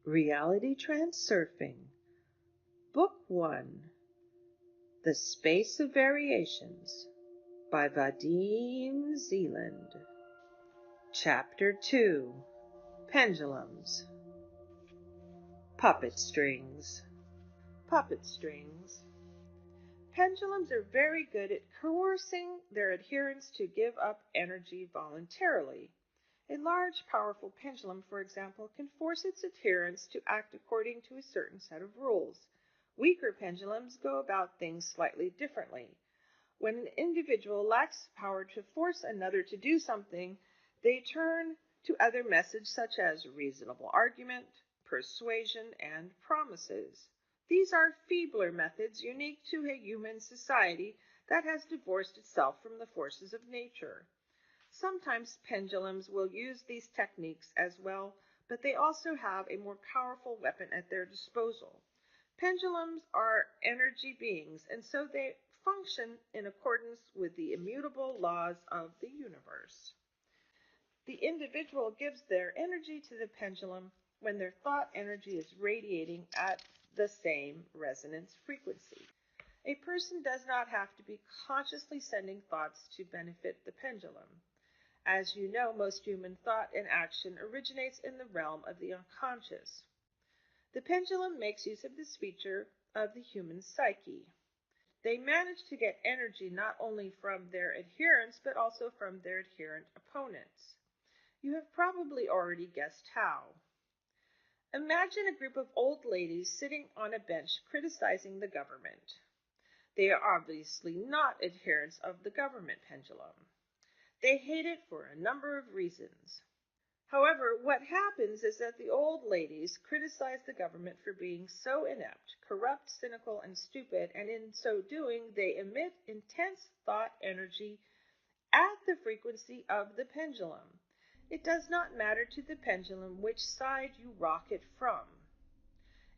Reality Transurfing, Book 1, The Space of Variations, by Vadim Zeland. Chapter 2, Pendulums. Puppet Strings. Puppet strings. Pendulums are very good at coercing their adherents to give up energy voluntarily. A large, powerful pendulum, for example, can force its adherents to act according to a certain set of rules. Weaker pendulums go about things slightly differently. When an individual lacks power to force another to do something, they turn to other methods such as reasonable argument, persuasion, and promises. These are feebler methods unique to a human society that has divorced itself from the forces of nature. Sometimes pendulums will use these techniques as well, but they also have a more powerful weapon at their disposal. Pendulums are energy beings, and so they function in accordance with the immutable laws of the universe. The individual gives their energy to the pendulum when their thought energy is radiating at the same resonance frequency. A person does not have to be consciously sending thoughts to benefit the pendulum. As you know, most human thought and action originates in the realm of the unconscious. The pendulum makes use of this feature of the human psyche. They manage to get energy not only from their adherents, but also from their adherent opponents. You have probably already guessed how. Imagine a group of old ladies sitting on a bench criticizing the government. They are obviously not adherents of the government pendulum. They hate it for a number of reasons. However, what happens is that the old ladies criticize the government for being so inept, corrupt, cynical, and stupid, and in so doing, they emit intense thought energy at the frequency of the pendulum. It does not matter to the pendulum which side you rock it from.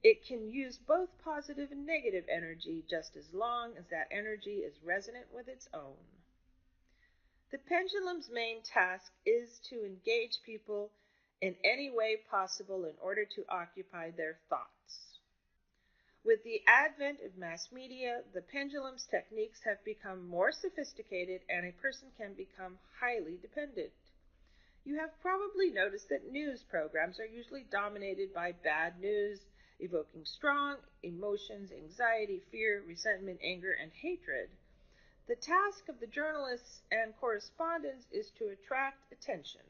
It can use both positive and negative energy just as long as that energy is resonant with its own. The pendulum's main task is to engage people in any way possible in order to occupy their thoughts. With the advent of mass media, the pendulum's techniques have become more sophisticated and a person can become highly dependent. You have probably noticed that news programs are usually dominated by bad news, evoking strong emotions, anxiety, fear, resentment, anger, and hatred. The task of the journalists and correspondents is to attract attention.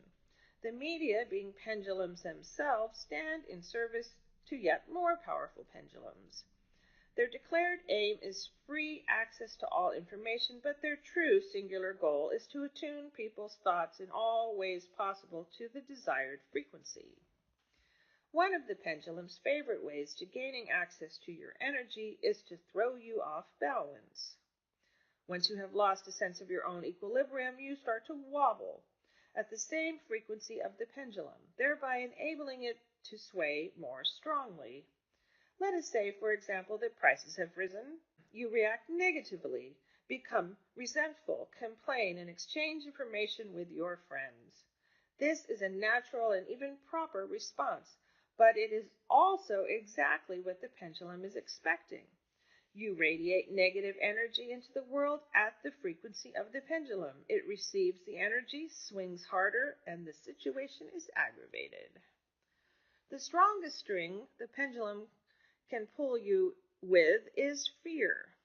The media, being pendulums themselves, stand in service to yet more powerful pendulums. Their declared aim is free access to all information, but their true singular goal is to attune people's thoughts in all ways possible to the desired frequency. One of the pendulum's favorite ways to gaining access to your energy is to throw you off balance. Once you have lost a sense of your own equilibrium, you start to wobble at the same frequency of the pendulum, thereby enabling it to sway more strongly. Let us say, for example, that prices have risen. You react negatively, become resentful, complain, and exchange information with your friends. This is a natural and even proper response, but it is also exactly what the pendulum is expecting. You radiate negative energy into the world at the frequency of the pendulum. It receives the energy, swings harder, and the situation is aggravated. The strongest string the pendulum can pull you with is fear,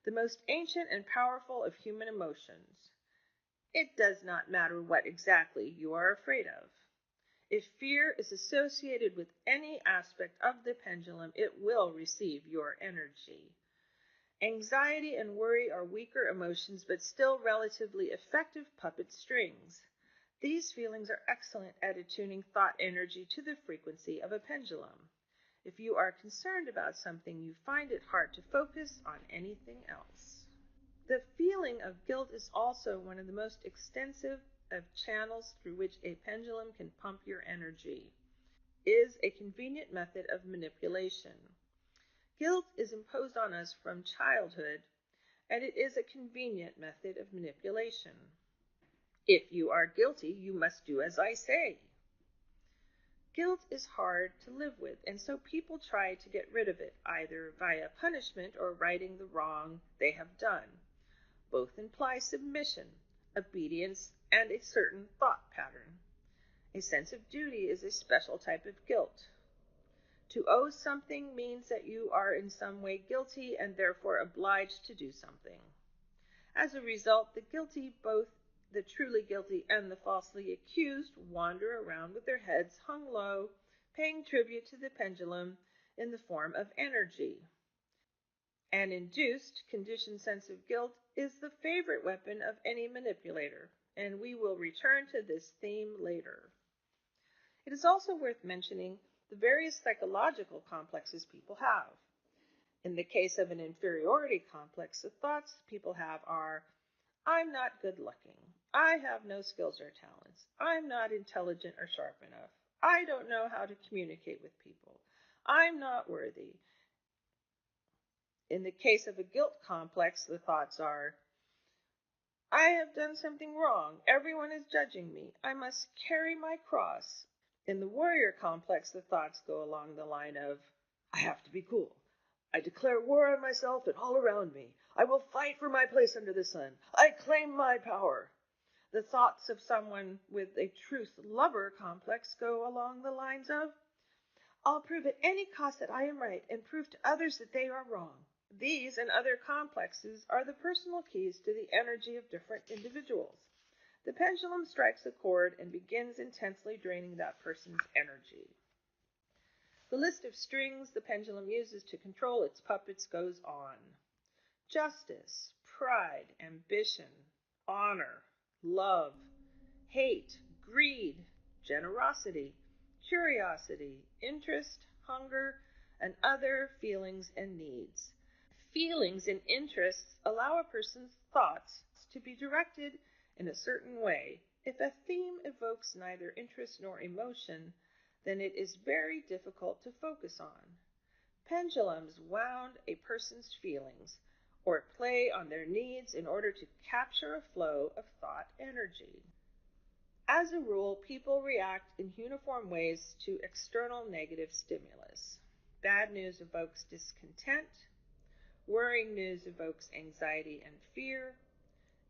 the most ancient and powerful of human emotions. It does not matter what exactly you are afraid of. If fear is associated with any aspect of the pendulum, it will receive your energy. Anxiety and worry are weaker emotions, but still relatively effective puppet strings. These feelings are excellent at attuning thought energy to the frequency of a pendulum. If you are concerned about something, you find it hard to focus on anything else. The feeling of guilt is also one of the most extensive of channels through which a pendulum can pump your energy. It is a convenient method of manipulation. Guilt is imposed on us from childhood, and it is a convenient method of manipulation. If you are guilty, you must do as I say. Guilt is hard to live with, and so people try to get rid of it, either via punishment or righting the wrong they have done. Both imply submission, obedience, and a certain thought pattern. A sense of duty is a special type of guilt. To owe something means that you are in some way guilty and therefore obliged to do something. As a result, the guilty, both the truly guilty and the falsely accused, wander around with their heads hung low, paying tribute to the pendulum in the form of energy. An induced, conditioned sense of guilt is the favorite weapon of any manipulator, and we will return to this theme later. It is also worth mentioning the various psychological complexes people have. In the case of an inferiority complex, the thoughts people have are, I'm not good looking. I have no skills or talents. I'm not intelligent or sharp enough. I don't know how to communicate with people. I'm not worthy. In the case of a guilt complex, the thoughts are, I have done something wrong. Everyone is judging me. I must carry my cross. In the warrior complex, the thoughts go along the line of, I have to be cool. I declare war on myself and all around me. I will fight for my place under the sun. I claim my power. The thoughts of someone with a truth lover complex go along the lines of, I'll prove at any cost that I am right and prove to others that they are wrong. These and other complexes are the personal keys to the energy of different individuals. The pendulum strikes a chord and begins intensely draining that person's energy. The list of strings the pendulum uses to control its puppets goes on. Justice, pride, ambition, honor, love, hate, greed, generosity, curiosity, interest, hunger, and other feelings and needs. Feelings and interests allow a person's thoughts to be directed in a certain way. If a theme evokes neither interest nor emotion, then it is very difficult to focus on. Pendulums wound a person's feelings or play on their needs in order to capture a flow of thought energy. As a rule, people react in uniform ways to external negative stimulus. Bad news evokes discontent. Worrying news evokes anxiety and fear.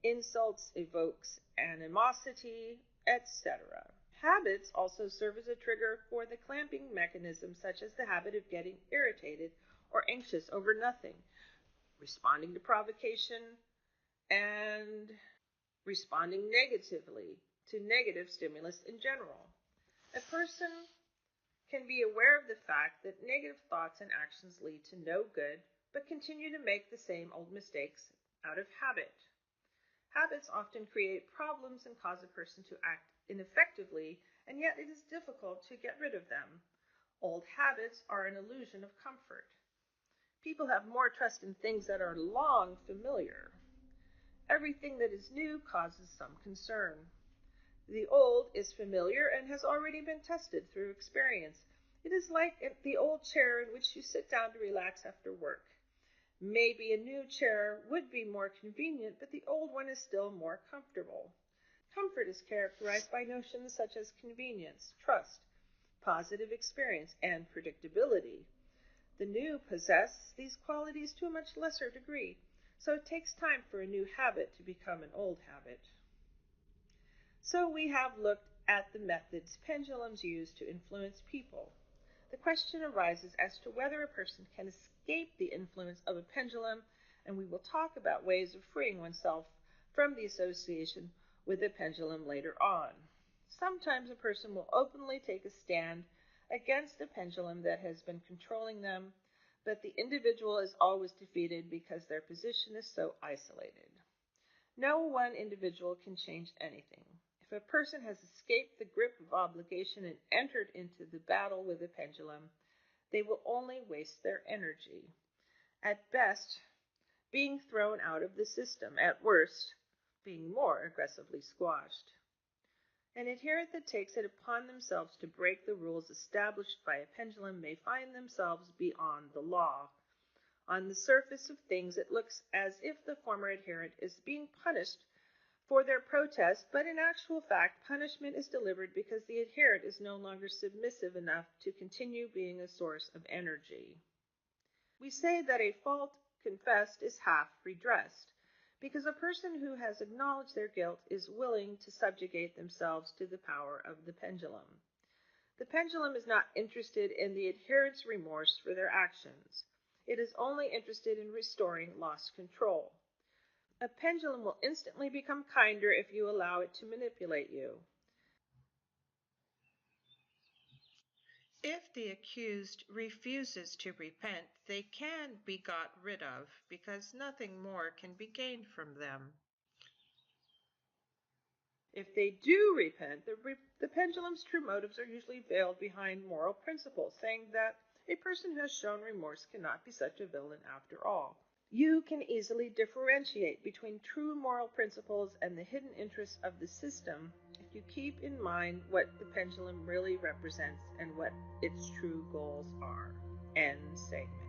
Insults evokes animosity, etc. Habits also serve as a trigger for the clamping mechanism, such as the habit of getting irritated or anxious over nothing, responding to provocation, and responding negatively to negative stimulus in general. A person can be aware of the fact that negative thoughts and actions lead to no good, but continue to make the same old mistakes out of habit. Habits often create problems and cause a person to act ineffectively, and yet it is difficult to get rid of them. Old habits are an illusion of comfort. People have more trust in things that are long familiar. Everything that is new causes some concern. The old is familiar and has already been tested through experience. It is like the old chair in which you sit down to relax after work. Maybe a new chair would be more convenient, but the old one is still more comfortable. Comfort is characterized by notions such as convenience, trust, positive experience, and predictability. The new possess these qualities to a much lesser degree, so it takes time for a new habit to become an old habit. So we have looked at the methods pendulums use to influence people. The question arises as to whether a person can escape the influence of a pendulum, and we will talk about ways of freeing oneself from the association with a pendulum later on. Sometimes a person will openly take a stand against a pendulum that has been controlling them, but the individual is always defeated because their position is so isolated. No one individual can change anything. If a person has escaped the grip of obligation and entered into the battle with a pendulum, they will only waste their energy. At best, being thrown out of the system. At worst, being more aggressively squashed. An adherent that takes it upon themselves to break the rules established by a pendulum may find themselves beyond the law. On the surface of things, it looks as if the former adherent is being punished for their protest, but in actual fact, punishment is delivered because the adherent is no longer submissive enough to continue being a source of energy. We say that a fault confessed is half redressed, because a person who has acknowledged their guilt is willing to subjugate themselves to the power of the pendulum. The pendulum is not interested in the adherent's remorse for their actions. It is only interested in restoring lost control. A pendulum will instantly become kinder if you allow it to manipulate you. If the accused refuses to repent, they can be got rid of because nothing more can be gained from them. If they do repent, the pendulum's true motives are usually veiled behind moral principles, saying that a person who has shown remorse cannot be such a villain after all. You can easily differentiate between true moral principles and the hidden interests of the system if you keep in mind what the pendulum really represents and what its true goals are. End segment.